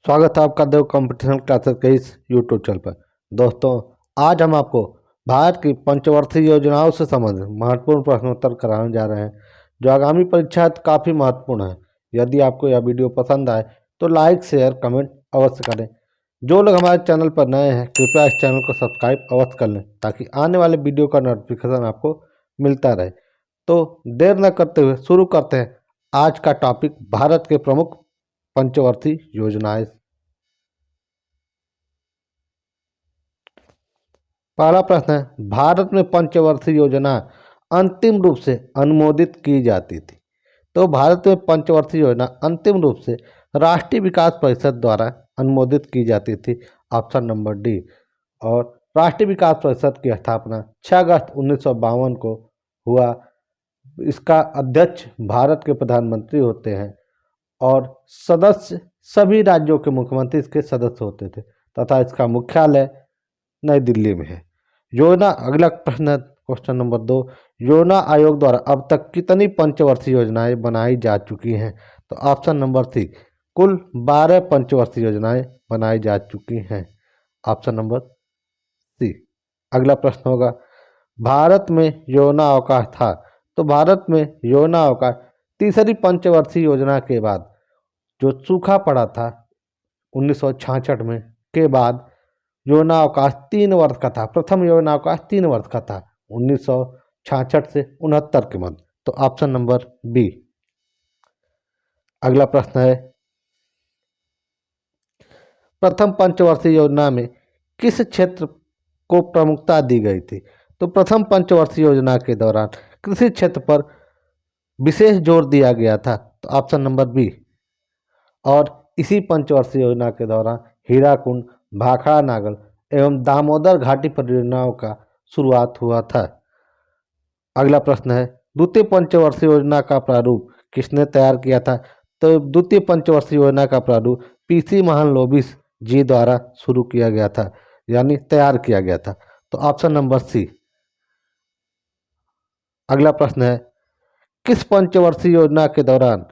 स्वागत है आपका देव कंपटीशन क्लासेस के इस यूट्यूब चैनल पर। दोस्तों, आज हम आपको भारत की पंचवर्षीय योजनाओं से संबंधित महत्वपूर्ण प्रश्नोत्तर कराने जा रहे हैं, जो आगामी परीक्षा काफ़ी महत्वपूर्ण है। यदि आपको यह वीडियो पसंद आए तो लाइक, शेयर, कमेंट अवश्य करें। जो लोग हमारे चैनल पर नए हैं, कृपया इस चैनल को सब्सक्राइब अवश्य कर लें, ताकि आने वाले वीडियो का नोटिफिकेशन आपको मिलता रहे। तो देर न करते हुए शुरू करते हैं आज का टॉपिक, भारत के प्रमुख पंचवर्षीय योजनाएं। पहला प्रश्न है, भारत में पंचवर्षीय योजना अंतिम रूप से अनुमोदित की जाती थी। तो भारत में पंचवर्षीय योजना अंतिम रूप से राष्ट्रीय विकास परिषद द्वारा अनुमोदित की जाती थी। Option number D. और राष्ट्रीय विकास परिषद की स्थापना 6 अगस्त 1952 को हुआ। इसका अध्यक्ष भारत के प्रधानमंत्री होते हैं और सदस्य सभी राज्यों के मुख्यमंत्री इसके सदस्य होते थे, तथा इसका मुख्यालय नई दिल्ली में है। योजना, अगला प्रश्न है क्वेश्चन नंबर 2, योजना आयोग द्वारा अब तक कितनी पंचवर्षीय योजनाएं बनाई जा चुकी हैं? तो ऑप्शन नंबर सी, कुल 12 पंचवर्षीय योजनाएं बनाई जा चुकी हैं। Option number C. अगला प्रश्न होगा, भारत में योजना अवकाश था। तो भारत में योजना अवकाश तीसरी पंचवर्षीय योजना के बाद, जो सूखा पड़ा था 1966 में के बाद, योजना अवकाश 3 वर्ष का था। प्रथम योजना अवकाश 3 वर्ष का था 1966 से 69 के मध्य। तो ऑप्शन नंबर बी। अगला प्रश्न है, प्रथम पंचवर्षीय योजना में किस क्षेत्र को प्रमुखता दी गई थी? तो प्रथम पंचवर्षीय योजना के दौरान कृषि क्षेत्र पर विशेष जोर दिया गया था। तो ऑप्शन नंबर बी। और इसी पंचवर्षीय योजना के दौरान हीराकुंड, भाखड़ा नागल एवं दामोदर घाटी परियोजनाओं का शुरुआत हुआ था। अगला प्रश्न है, द्वितीय पंचवर्षीय योजना का प्रारूप किसने तैयार किया था? तो द्वितीय पंचवर्षीय योजना का प्रारूप पीसी महालनोबिस जी द्वारा शुरू किया गया था, यानी तैयार किया गया था। तो ऑप्शन नंबर सी। अगला प्रश्न है, किस पंचवर्षीय योजना के दौरान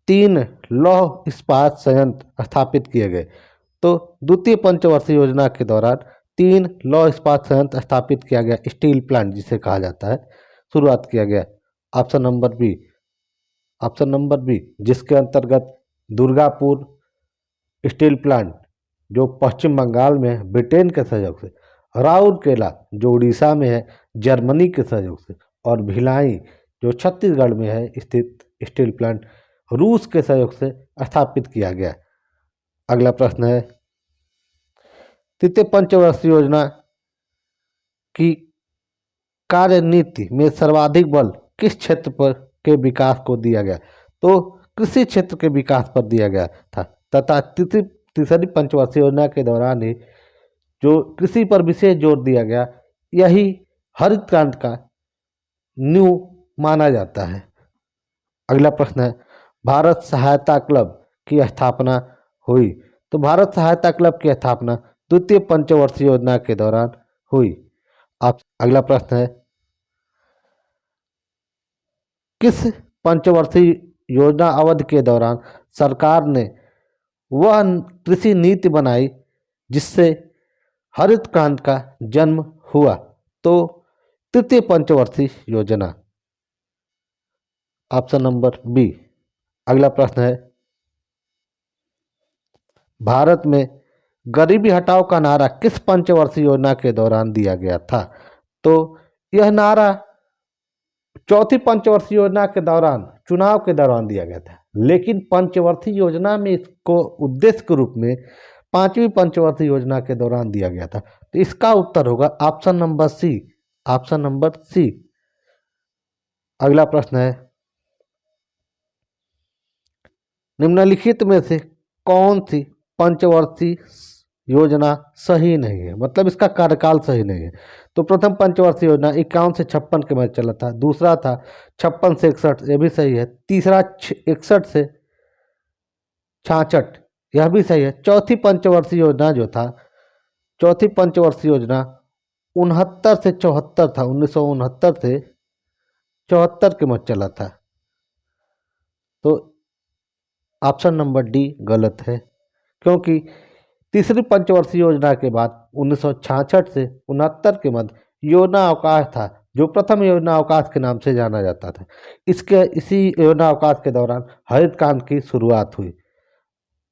3 लौह इस्पात संयंत्र स्थापित किए गए? तो द्वितीय पंचवर्षीय योजना के दौरान 3 लौह इस्पात संयंत्र स्थापित किया गया, स्टील प्लांट जिसे कहा जाता है, शुरुआत किया गया। Option number B. Option number B, जिसके अंतर्गत दुर्गापुर स्टील प्लांट जो पश्चिम बंगाल में है ब्रिटेन के सहयोग से, राउरकेला जो उड़ीसा में है जर्मनी के सहयोग से, और भिलाई जो छत्तीसगढ़ में है स्थित स्टील प्लांट रूस के सहयोग से स्थापित किया गया। अगला प्रश्न है, तृतीय पंचवर्षीय योजना की कार्यनीति में सर्वाधिक बल किस क्षेत्र पर के विकास को दिया गया? तो कृषि क्षेत्र के विकास पर दिया गया था, तथा तीसरी पंचवर्षीय योजना के दौरान ही जो कृषि पर विशेष जोर दिया गया, यही हरित क्रांति का न्यू माना जाता है। अगला प्रश्न है, भारत सहायता क्लब की स्थापना हुई। तो भारत सहायता क्लब की स्थापना द्वितीय पंचवर्षीय योजना के दौरान हुई। अगला प्रश्न है, किस पंचवर्षीय योजना अवधि के दौरान सरकार ने वह कृषि नीति बनाई जिससे हरित क्रांति का जन्म हुआ? तो तृतीय पंचवर्षीय योजना। Option number B. अगला प्रश्न है, भारत में गरीबी हटाओ का नारा किस पंचवर्षीय योजना के दौरान दिया गया था? तो यह नारा चौथी पंचवर्षीय योजना के दौरान, चुनाव के दौरान दिया गया था, लेकिन पंचवर्षीय योजना में इसको उद्देश्य के रूप में पांचवी पंचवर्षीय योजना के दौरान दिया गया था। तो इसका उत्तर होगा option number C. Option number C. अगला प्रश्न है, निम्नलिखित में से कौन सी पंचवर्षीय योजना सही नहीं है, मतलब इसका कार्यकाल सही नहीं है? तो प्रथम पंचवर्षीय योजना 51 से 56 के मध्य चला था। दूसरा था 56 से 61, यह भी सही है। तीसरा 61 से 66, यह भी सही है। चौथी पंचवर्षीय योजना जो था, चौथी पंचवर्षीय योजना 69 से 74 था, 1969 से 74 के मध्य चला था। तो ऑप्शन नंबर डी गलत है, क्योंकि तीसरी पंचवर्षीय योजना के बाद 1966 से 69 के मध्य योजना अवकाश था, जो प्रथम योजना अवकाश के नाम से जाना जाता था। इसी योजना अवकाश के दौरान हरित क्रांति की शुरुआत हुई।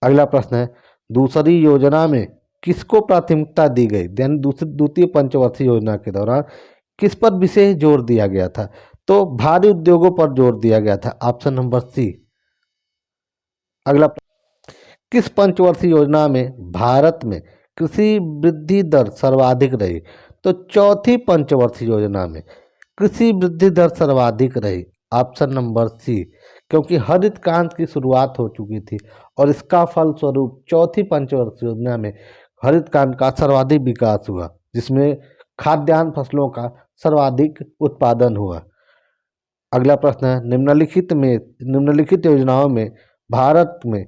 अगला प्रश्न है, दूसरी योजना में किसको प्राथमिकता दी गई? यानी द्वितीय पंचवर्षीय योजना के दौरान किस पर विशेष जोर दिया गया था? तो भारी उद्योगों पर जोर दिया गया था, ऑप्शन नंबर सी। अगला, किस पंचवर्षीय योजना में भारत में कृषि वृद्धि दर सर्वाधिक रही? तो चौथी पंचवर्षीय योजना में कृषि वृद्धि दर सर्वाधिक रही, ऑप्शन नंबर सी, क्योंकि हरित क्रांति की शुरुआत हो चुकी थी और इसका फलस्वरूप चौथी पंचवर्षीय योजना में हरित क्रांति का सर्वाधिक विकास हुआ, जिसमें खाद्यान्न फसलों का सर्वाधिक उत्पादन हुआ। अगला प्रश्न है, निम्नलिखित योजनाओं में भारत में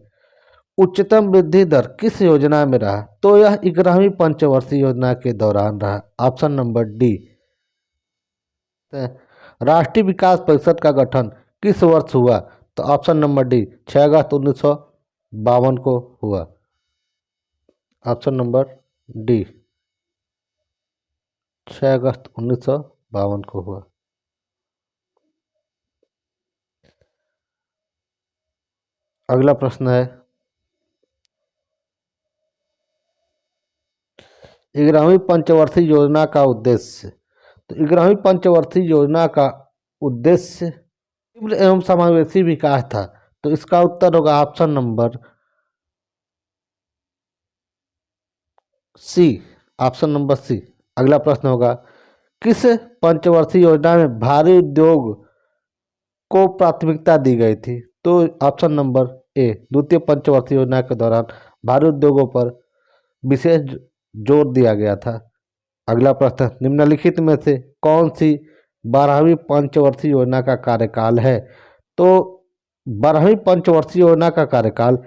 उच्चतम वृद्धि दर किस योजना में रहा? तो यह 11वीं पंचवर्षीय योजना के दौरान रहा, ऑप्शन नंबर डी। राष्ट्रीय विकास परिषद का गठन किस वर्ष हुआ? तो ऑप्शन नंबर डी, 6 अगस्त 1952 को हुआ, ऑप्शन नंबर डी, 6 अगस्त 1952 को हुआ। अगला प्रश्न है, 11वीं पंचवर्षीय योजना का उद्देश्य। तो 11वीं पंचवर्षीय योजना का उद्देश्य तीव्र एवं समावेशी विकास था, तो इसका उत्तर होगा option number C, option number C. अगला प्रश्न होगा, किस पंचवर्षीय योजना में भारी उद्योग को प्राथमिकता दी गई थी? तो ऑप्शन नंबर ए, द्वितीय पंचवर्षीय योजना के दौरान भारी उद्योगों पर विशेष जोर दिया गया था। अगला प्रश्न, निम्नलिखित में से कौन सी 12वीं पंचवर्षीय योजना का कार्यकाल है? तो 12वीं पंचवर्षीय योजना का कार्यकाल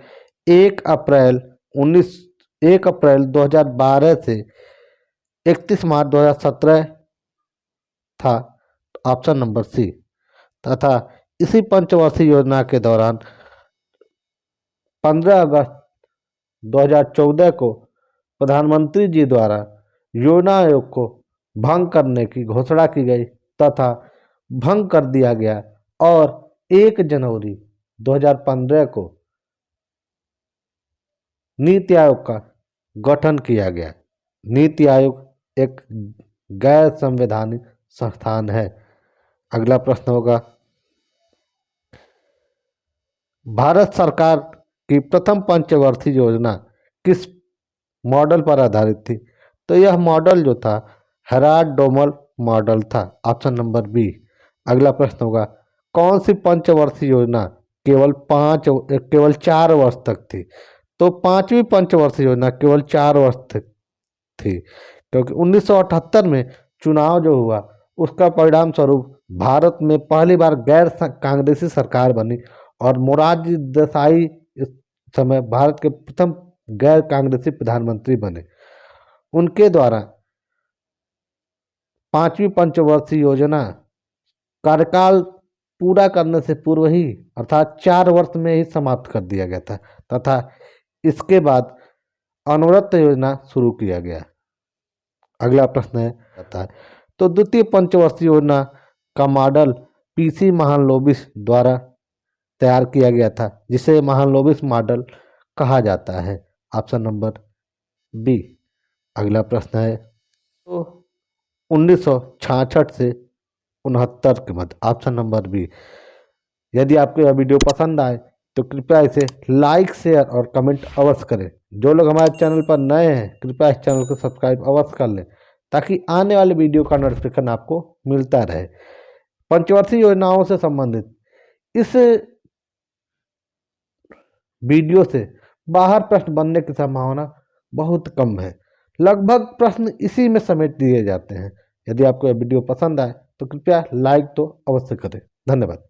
1 अप्रैल 2012 से 31 मार्च 2017 था, ऑप्शन नंबर सी। तथा इसी पंचवर्षीय योजना के दौरान 15 अगस्त 2014 को प्रधानमंत्री जी द्वारा योजना आयोग को भंग करने की घोषणा की गई तथा भंग कर दिया गया और 1 जनवरी 2015 को नीति आयोग का गठन किया गया। नीति आयोग एक गैर संवैधानिक संस्थान है। अगला प्रश्न होगा, भारत सरकार की प्रथम पंचवर्षीय योजना किस मॉडल पर आधारित थी? तो यह मॉडल जो था हेराल्ड-डोमल मॉडल था, ऑप्शन नंबर बी। अगला प्रश्न होगा, कौन सी पंचवर्षीय योजना केवल 4 वर्ष तक थी? तो 5वीं पंचवर्षीय योजना केवल 4 वर्ष तक थी, क्योंकि 1978 में चुनाव जो हुआ उसका परिणाम स्वरूप भारत में पहली बार गैर कांग्रेसी सरकार बनी और मोरारजी देसाई इस समय भारत के प्रथम गैर कांग्रेसी प्रधानमंत्री बने। उनके द्वारा 5वीं पंचवर्षीय योजना कार्यकाल पूरा करने से पूर्व ही अर्थात 4 वर्ष में ही समाप्त कर दिया गया था तथा इसके बाद अनवरत योजना शुरू किया गया। अगला प्रश्न है, तो द्वितीय पंचवर्षीय योजना का मॉडल पीसी महालनोबिस द्वारा तैयार किया गया था, जिसे महालनोबिस मॉडल कहा जाता है, ऑप्शन नंबर बी। अगला प्रश्न है, तो 1966 से 69 के मध्य, ऑप्शन नंबर बी। यदि आपको यह वीडियो पसंद आए तो कृपया इसे लाइक शेयर और कमेंट अवश्य करें। जो लोग हमारे चैनल पर नए हैं कृपया इस चैनल को सब्सक्राइब अवश्य कर लें ताकि आने वाले वीडियो का नोटिफिकेशन आपको मिलता रहे। पंचवर्षीय योजनाओं से संबंधित इस वीडियो से बाहर प्रश्न बनने की संभावना बहुत कम है, लगभग प्रश्न इसी में समेट दिए जाते हैं। यदि आपको यह वीडियो पसंद आए तो कृपया लाइक तो अवश्य करें। धन्यवाद।